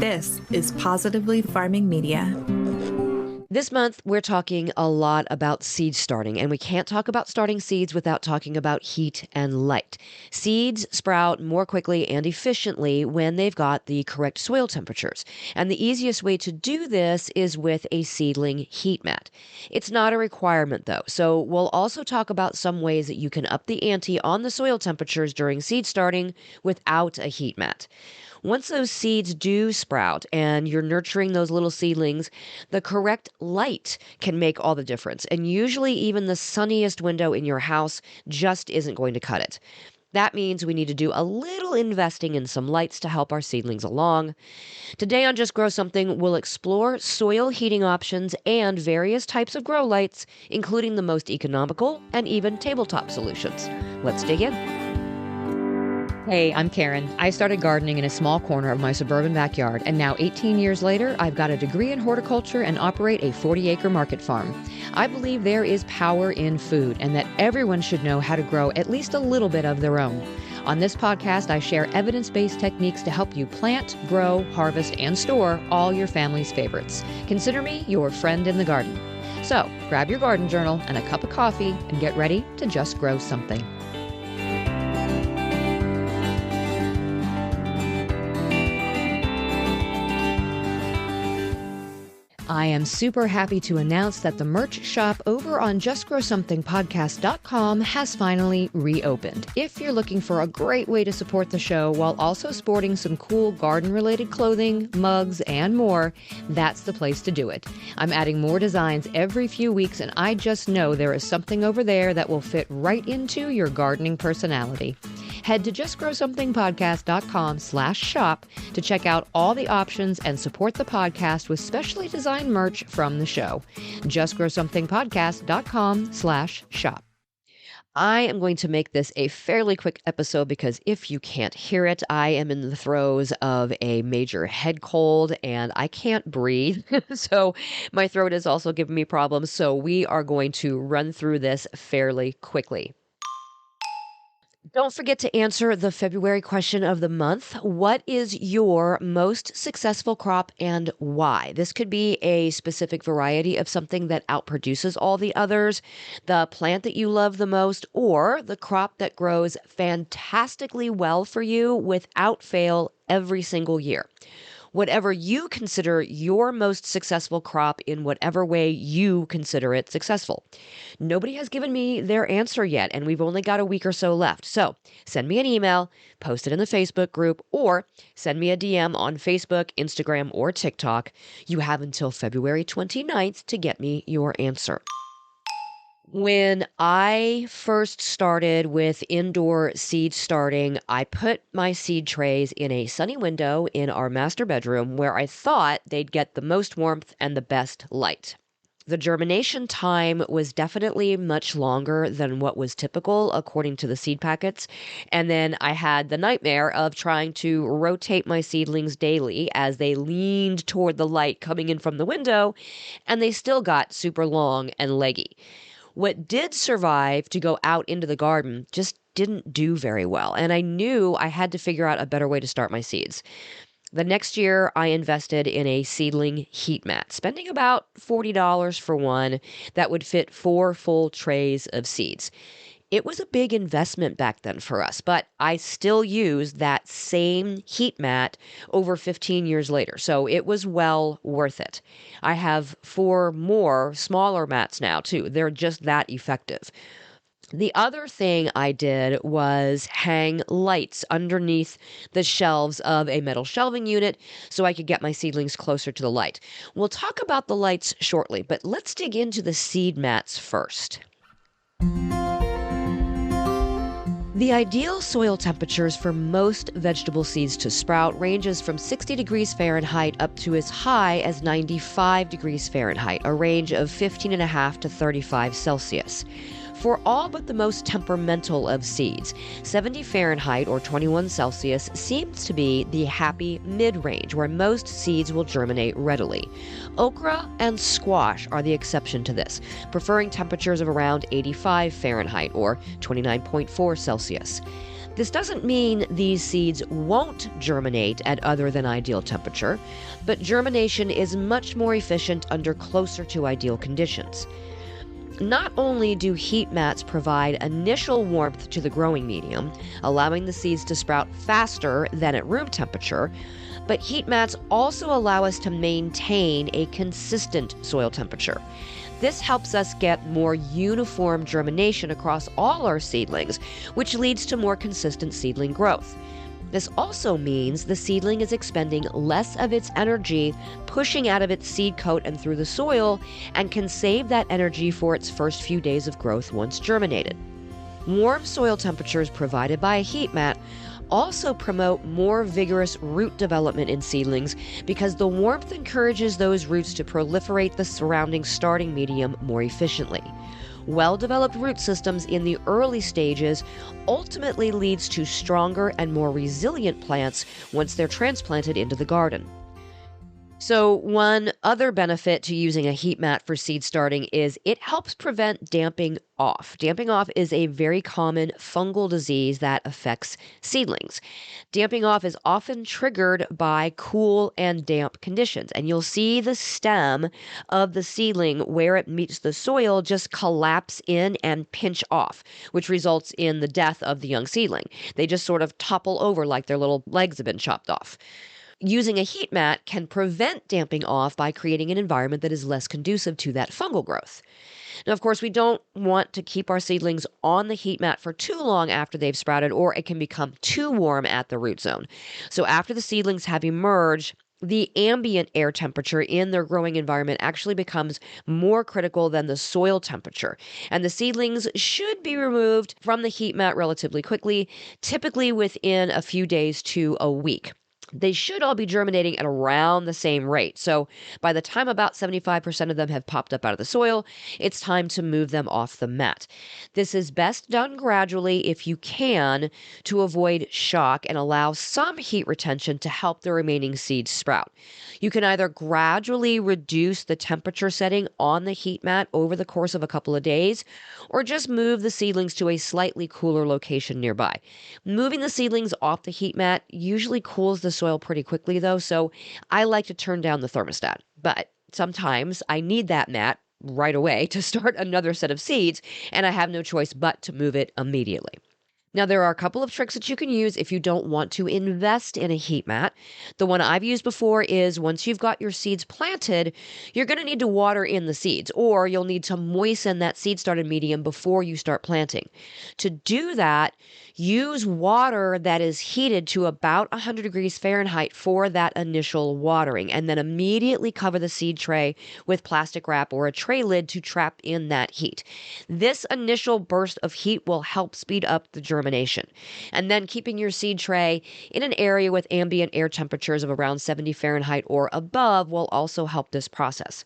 This is Positively Farming Media. This month, we're talking a lot about seed starting, and we can't talk about starting seeds without talking about heat and light. Seeds sprout more quickly and efficiently when they've got the correct soil temperatures. And the easiest way to do this is with a seedling heat mat. It's not a requirement, though, so we'll also talk about some ways that you can up the ante on the soil temperatures during seed starting without a heat mat. Once those seeds do sprout and you're nurturing those little seedlings, the correct light can make all the difference. And usually even the sunniest window in your house just isn't going to cut it. That means we need to do a little investing in some lights to help our seedlings along. Today on Just Grow Something, we'll explore soil heating options and various types of grow lights, including the most economical and even tabletop solutions. Let's dig in. Hey, I'm Karen. I started gardening in a small corner of my suburban backyard, and now 18 years later, I've got a degree in horticulture and operate a 40-acre market farm. I believe there is power in food and that everyone should know how to grow at least a little bit of their own. On this podcast, I share evidence-based techniques to help you plant, grow, harvest, and store all your family's favorites. Consider me your friend in the garden. So, grab your garden journal and a cup of coffee and get ready to just grow something. I am super happy to announce that the merch shop over on justgrowsomethingpodcast.com has finally reopened. If you're looking for a great way to support the show while also sporting some cool garden-related clothing, mugs, and more, that's the place to do it. I'm adding more designs every few weeks, and I just know there is something over there that will fit right into your gardening personality. Head to justgrowsomethingpodcast.com/shop to check out all the options and support the podcast with specially designed merch from the show. justgrowsomethingpodcast.com/shop. I am going to make this a fairly quick episode because if you can't hear it, I am in the throes of a major head cold and I can't breathe. So my throat is also giving me problems. So we are going to run through this fairly quickly. Don't forget to answer the February question of the month. What is your most successful crop and why? This could be a specific variety of something that outproduces all the others, the plant that you love the most, or the crop that grows fantastically well for you without fail every single year. Whatever you consider your most successful crop in whatever way you consider it successful. Nobody has given me their answer yet, and we've only got a week or so left. So send me an email, post it in the Facebook group, or send me a DM on Facebook, Instagram, or TikTok. You have until February 29th to get me your answer. When I first started with indoor seed starting, I put my seed trays in a sunny window in our master bedroom where I thought they'd get the most warmth and the best light. The germination time was definitely much longer than what was typical according to the seed packets. And then I had the nightmare of trying to rotate my seedlings daily as they leaned toward the light coming in from the window, and they still got super long and leggy. What did survive to go out into the garden just didn't do very well, and I knew I had to figure out a better way to start my seeds. The next year, I invested in a seedling heat mat, spending about $40 for one that would fit 4 full trays of seeds. It was a big investment back then for us, but I still use that same heat mat over 15 years later, so it was well worth it. I have 4 more smaller mats now, too. They're just that effective. The other thing I did was hang lights underneath the shelves of a metal shelving unit so I could get my seedlings closer to the light. We'll talk about the lights shortly, but let's dig into the seed mats first. The ideal soil temperatures for most vegetable seeds to sprout ranges from 60 degrees Fahrenheit up to as high as 95 degrees Fahrenheit, a range of 15.5 to 35 Celsius. For all but the most temperamental of seeds, 70 Fahrenheit or 21 Celsius seems to be the happy mid-range where most seeds will germinate readily. Okra and squash are the exception to this, preferring temperatures of around 85 Fahrenheit or 29.4 Celsius. This doesn't mean these seeds won't germinate at other than ideal temperature, but germination is much more efficient under closer to ideal conditions. Not only do heat mats provide initial warmth to the growing medium, allowing the seeds to sprout faster than at room temperature, but heat mats also allow us to maintain a consistent soil temperature. This helps us get more uniform germination across all our seedlings, which leads to more consistent seedling growth. This also means the seedling is expending less of its energy pushing out of its seed coat and through the soil, and can save that energy for its first few days of growth once germinated. Warm soil temperatures provided by a heat mat also promote more vigorous root development in seedlings because the warmth encourages those roots to proliferate the surrounding starting medium more efficiently. Well-developed root systems in the early stages ultimately leads to stronger and more resilient plants once they're transplanted into the garden. So one other benefit to using a heat mat for seed starting is it helps prevent damping off. Damping off is a very common fungal disease that affects seedlings. Damping off is often triggered by cool and damp conditions, and you'll see the stem of the seedling where it meets the soil just collapse in and pinch off, which results in the death of the young seedling. They just sort of topple over like their little legs have been chopped off. Using a heat mat can prevent damping off by creating an environment that is less conducive to that fungal growth. Now, of course, we don't want to keep our seedlings on the heat mat for too long after they've sprouted, or it can become too warm at the root zone. So after the seedlings have emerged, the ambient air temperature in their growing environment actually becomes more critical than the soil temperature. And the seedlings should be removed from the heat mat relatively quickly, typically within a few days to a week. They should all be germinating at around the same rate. So by the time about 75% of them have popped up out of the soil, it's time to move them off the mat. This is best done gradually if you can, to avoid shock and allow some heat retention to help the remaining seeds sprout. You can either gradually reduce the temperature setting on the heat mat over the course of a couple of days, or just move the seedlings to a slightly cooler location nearby. Moving the seedlings off the heat mat usually cools the soil pretty quickly though, so I like to turn down the thermostat. But sometimes I need that mat right away to start another set of seeds, and I have no choice but to move it immediately. Now, there are a couple of tricks that you can use if you don't want to invest in a heat mat. The one I've used before is once you've got your seeds planted, you're going to need to water in the seeds, or you'll need to moisten that seed started medium before you start planting. To do that, use water that is heated to about 100 degrees Fahrenheit for that initial watering, and then immediately cover the seed tray with plastic wrap or a tray lid to trap in that heat. This initial burst of heat will help speed up the germination. And then keeping your seed tray in an area with ambient air temperatures of around 70 Fahrenheit or above will also help this process.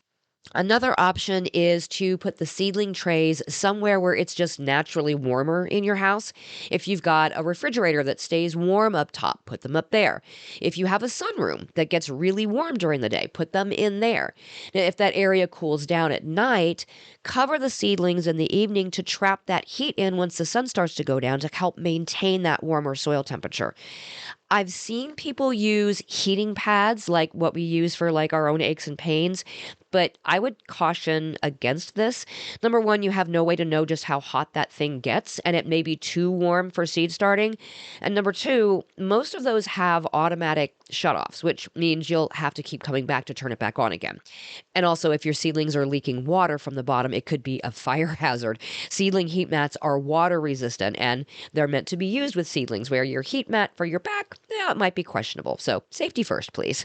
Another option is to put the seedling trays somewhere where it's just naturally warmer in your house. If you've got a refrigerator that stays warm up top, put them up there. If you have a sunroom that gets really warm during the day, put them in there. Now, if that area cools down at night, cover the seedlings in the evening to trap that heat in once the sun starts to go down to help maintain that warmer soil temperature. I've seen people use heating pads like what we use for like our own aches and pains, but I would caution against this. Number one, you have no way to know just how hot that thing gets, and it may be too warm for seed starting. And number two, most of those have automatic shutoffs, which means you'll have to keep coming back to turn it back on again. And also, if your seedlings are leaking water from the bottom, it could be a fire hazard. Seedling heat mats are water resistant, and they're meant to be used with seedlings, where your heat mat for your back, it might be questionable. So safety first, please.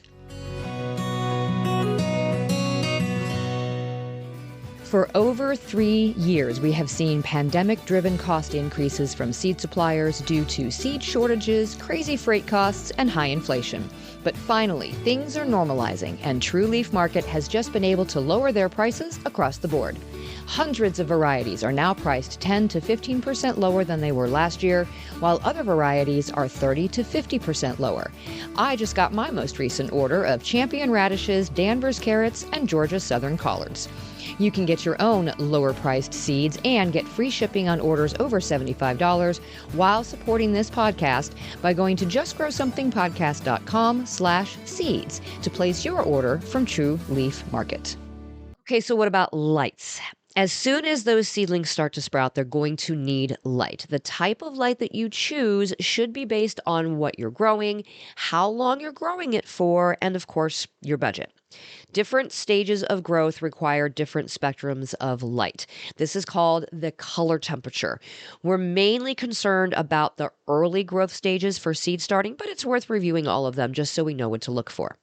For over 3 years, we have seen pandemic-driven cost increases from seed suppliers due to seed shortages, crazy freight costs, and high inflation. But finally, things are normalizing, and True Leaf Market has just been able to lower their prices across the board. Hundreds of varieties are now priced 10 to 15% lower than they were last year, while other varieties are 30 to 50% lower. I just got my most recent order of Champion radishes, Danvers carrots, and Georgia Southern collards. You can get your own lower-priced seeds and get free shipping on orders over $75 while supporting this podcast by going to justgrowsomethingpodcast.com/seeds to place your order from True Leaf Market. Okay, so what about lights? As soon as those seedlings start to sprout, they're going to need light. The type of light that you choose should be based on what you're growing, how long you're growing it for, and of course, your budget. Different stages of growth require different spectrums of light. This is called the color temperature. We're mainly concerned about the early growth stages for seed starting, but it's worth reviewing all of them just so we know what to look for.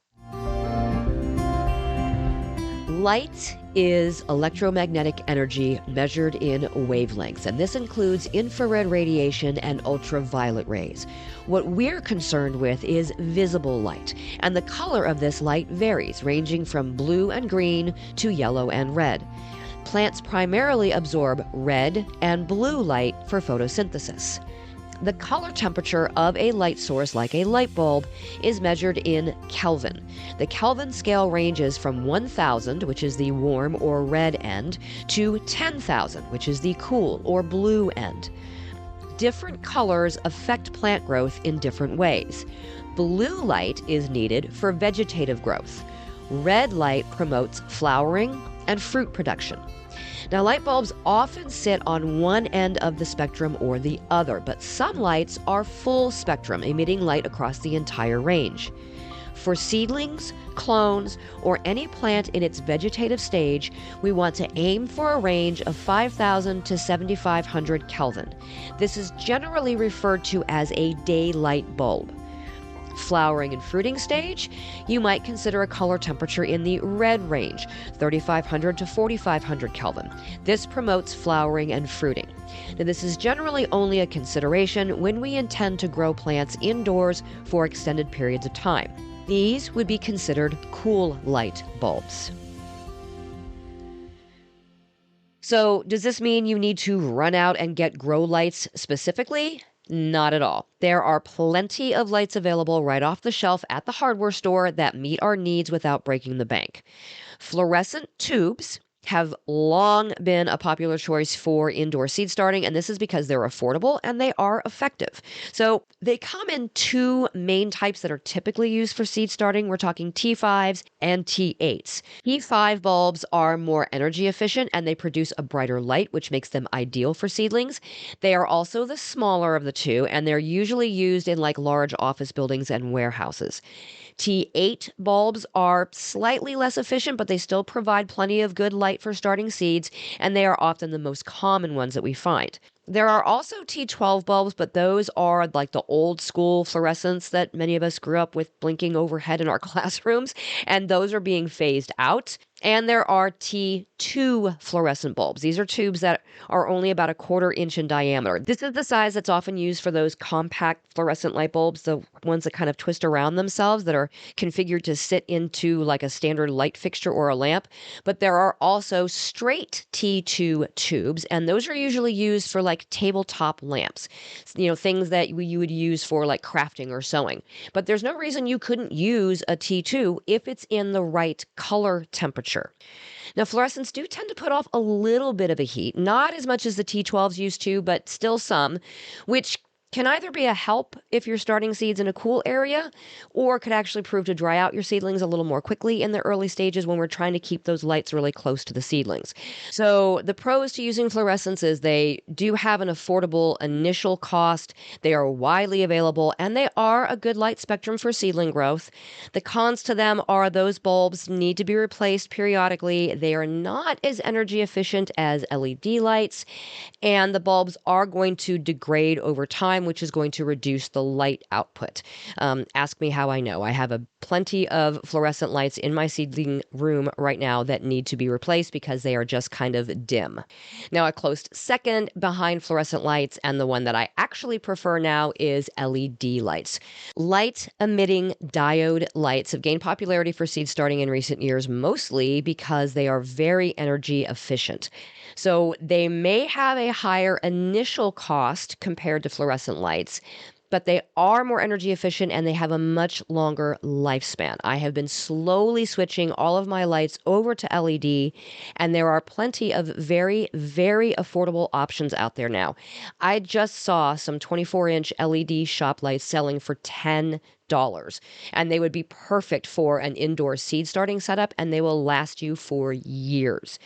Light is electromagnetic energy measured in wavelengths, and this includes infrared radiation and ultraviolet rays. What we're concerned with is visible light, and the color of this light varies, ranging from blue and green to yellow and red. Plants primarily absorb red and blue light for photosynthesis. The color temperature of a light source, like a light bulb, is measured in Kelvin. The Kelvin scale ranges from 1,000, which is the warm or red end, to 10,000, which is the cool or blue end. Different colors affect plant growth in different ways. Blue light is needed for vegetative growth. Red light promotes flowering and fruit production. Now, light bulbs often sit on one end of the spectrum or the other, but some lights are full spectrum, emitting light across the entire range. For seedlings, clones, or any plant in its vegetative stage, we want to aim for a range of 5,000 to 7,500 Kelvin. This is generally referred to as a daylight bulb. Flowering and fruiting stage, you might consider a color temperature in the red range, 3,500 to 4,500 Kelvin. This promotes flowering and fruiting. Now, this is generally only a consideration when we intend to grow plants indoors for extended periods of time. These would be considered cool light bulbs. So, does this mean you need to run out and get grow lights specifically? Not at all. There are plenty of lights available right off the shelf at the hardware store that meet our needs without breaking the bank. Fluorescent tubes have long been a popular choice for indoor seed starting, and this is because they're affordable and they are effective. So they come in two main types that are typically used for seed starting. We're talking T5s and T8s. T5 bulbs are more energy efficient and they produce a brighter light, which makes them ideal for seedlings. They are also the smaller of the two, and they're usually used in like large office buildings and warehouses. T8 bulbs are slightly less efficient, but they still provide plenty of good light for starting seeds, and they are often the most common ones that we find. There are also T12 bulbs, but those are like the old school fluorescents that many of us grew up with blinking overhead in our classrooms, and those are being phased out. And there are T2 fluorescent bulbs. These are tubes that are only about 1/4 inch in diameter. This is the size that's often used for those compact fluorescent light bulbs, the ones that kind of twist around themselves that are configured to sit into like a standard light fixture or a lamp. But there are also straight T2 tubes, and those are usually used for like tabletop lamps, things that you would use for like crafting or sewing. But there's no reason you couldn't use a T2 if it's in the right color temperature. Now, fluorescents do tend to put off a little bit of a heat, not as much as the T12s used to, but still some, which can either be a help if you're starting seeds in a cool area, or could actually prove to dry out your seedlings a little more quickly in the early stages when we're trying to keep those lights really close to the seedlings. So the pros to using fluorescents is they do have an affordable initial cost, they are widely available, and they are a good light spectrum for seedling growth. The cons to them are those bulbs need to be replaced periodically. They are not as energy efficient as LED lights, and the bulbs are going to degrade over time, which is going to reduce the light output. Ask me how I know. I have plenty of fluorescent lights in my seedling room right now that need to be replaced because they are just kind of dim. Now, a close second behind fluorescent lights, and the one that I actually prefer now, is LED lights. Light-emitting diode lights have gained popularity for seed starting in recent years, mostly because they are very energy efficient. So they may have a higher initial cost compared to fluorescent lights, but they are more energy efficient and they have a much longer lifespan. I have been slowly switching all of my lights over to LED, and there are plenty of very, very affordable options out there now. I just saw some 24-inch LED shop lights selling for $10, and they would be perfect for an indoor seed starting setup, and they will last you for years.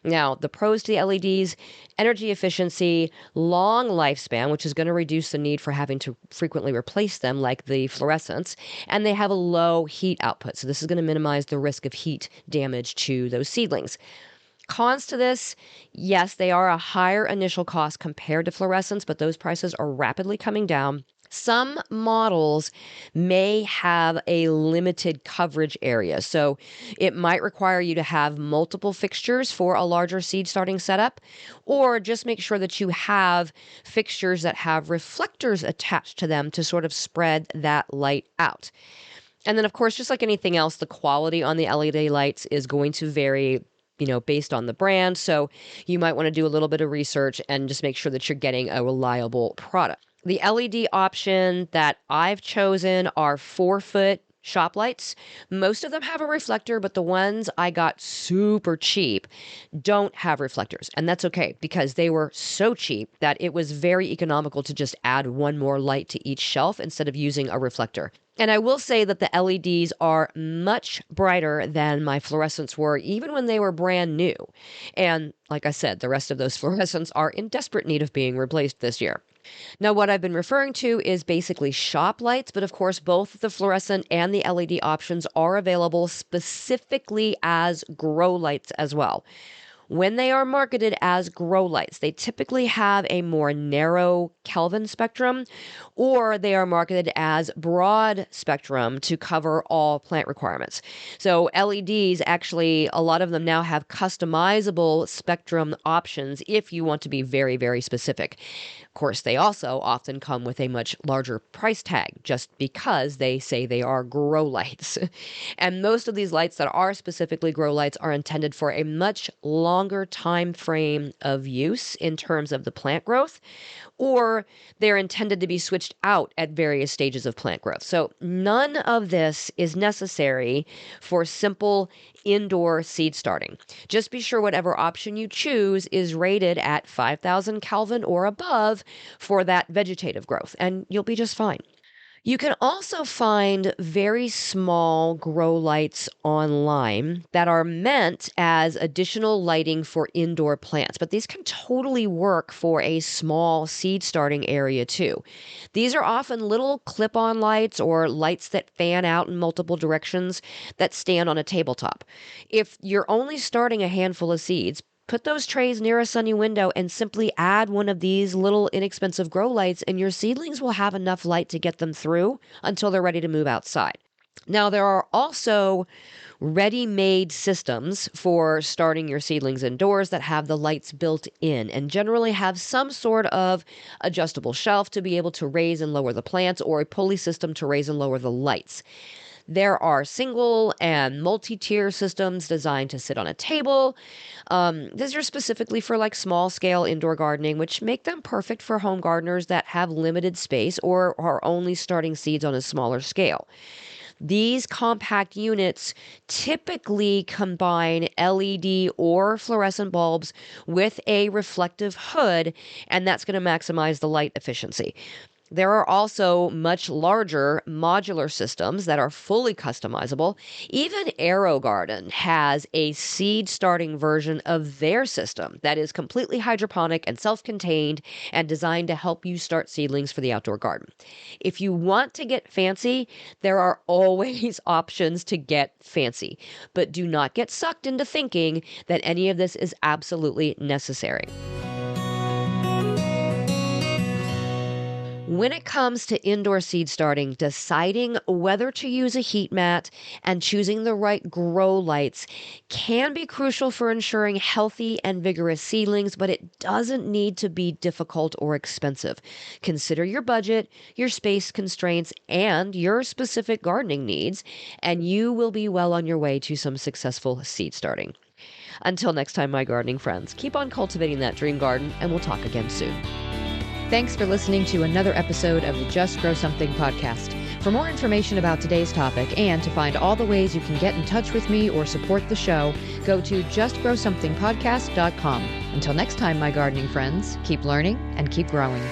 Now, the pros to the LEDs: energy efficiency, long lifespan, which is going to reduce the need for having to frequently replace them like the fluorescents, and they have a low heat output. So this is going to minimize the risk of heat damage to those seedlings. Cons to this: yes, they are a higher initial cost compared to fluorescents, but those prices are rapidly coming down. Some models may have a limited coverage area, so it might require you to have multiple fixtures for a larger seed starting setup, or just make sure that you have fixtures that have reflectors attached to them to sort of spread that light out. And then, of course, just like anything else, the quality on the LED lights is going to vary, based on the brand. So you might want to do a little bit of research and just make sure that you're getting a reliable product. The LED option that I've chosen are 4-foot shop lights. Most of them have a reflector, but the ones I got super cheap don't have reflectors. And that's okay, because they were so cheap that it was very economical to just add one more light to each shelf instead of using a reflector. And I will say that the LEDs are much brighter than my fluorescents were, even when they were brand new. And like I said, the rest of those fluorescents are in desperate need of being replaced this year. Now, what I've been referring to is basically shop lights, but of course, both the fluorescent and the LED options are available specifically as grow lights as well. When they are marketed as grow lights, they typically have a more narrow Kelvin spectrum, or they are marketed as broad spectrum to cover all plant requirements. So LEDs, actually, a lot of them now have customizable spectrum options if you want to be very, very specific. Of course, they also often come with a much larger price tag just because they say they are grow lights. And most of these lights that are specifically grow lights are intended for a much longer time frame of use in terms of the plant growth, or they're intended to be switched out at various stages of plant growth. So none of this is necessary for simple indoor seed starting. Just be sure whatever option you choose is rated at 5,000 Kelvin or above for that vegetative growth, and you'll be just fine. You can also find very small grow lights online that are meant as additional lighting for indoor plants, but these can totally work for a small seed starting area too. These are often little clip-on lights or lights that fan out in multiple directions that stand on a tabletop. If you're only starting a handful of seeds, put those trays near a sunny window and simply add one of these little inexpensive grow lights, and your seedlings will have enough light to get them through until they're ready to move outside. Now, there are also ready-made systems for starting your seedlings indoors that have the lights built in and generally have some sort of adjustable shelf to be able to raise and lower the plants, or a pulley system to raise and lower the lights. There are single and multi-tier systems designed to sit on a table. These are specifically for like small scale indoor gardening, which make them perfect for home gardeners that have limited space or are only starting seeds on a smaller scale. These compact units typically combine LED or fluorescent bulbs with a reflective hood, and that's going to maximize the light efficiency. There are also much larger modular systems that are fully customizable. Even AeroGarden has a seed starting version of their system that is completely hydroponic and self-contained and designed to help you start seedlings for the outdoor garden. If you want to get fancy, there are always options to get fancy, but do not get sucked into thinking that any of this is absolutely necessary. When it comes to indoor seed starting, deciding whether to use a heat mat and choosing the right grow lights can be crucial for ensuring healthy and vigorous seedlings, but it doesn't need to be difficult or expensive. Consider your budget, your space constraints, and your specific gardening needs, and you will be well on your way to some successful seed starting. Until next time, my gardening friends, keep on cultivating that dream garden, and we'll talk again soon. Thanks for listening to another episode of the Just Grow Something podcast. For more information about today's topic and to find all the ways you can get in touch with me or support the show, go to justgrowsomethingpodcast.com. Until next time, my gardening friends, keep learning and keep growing.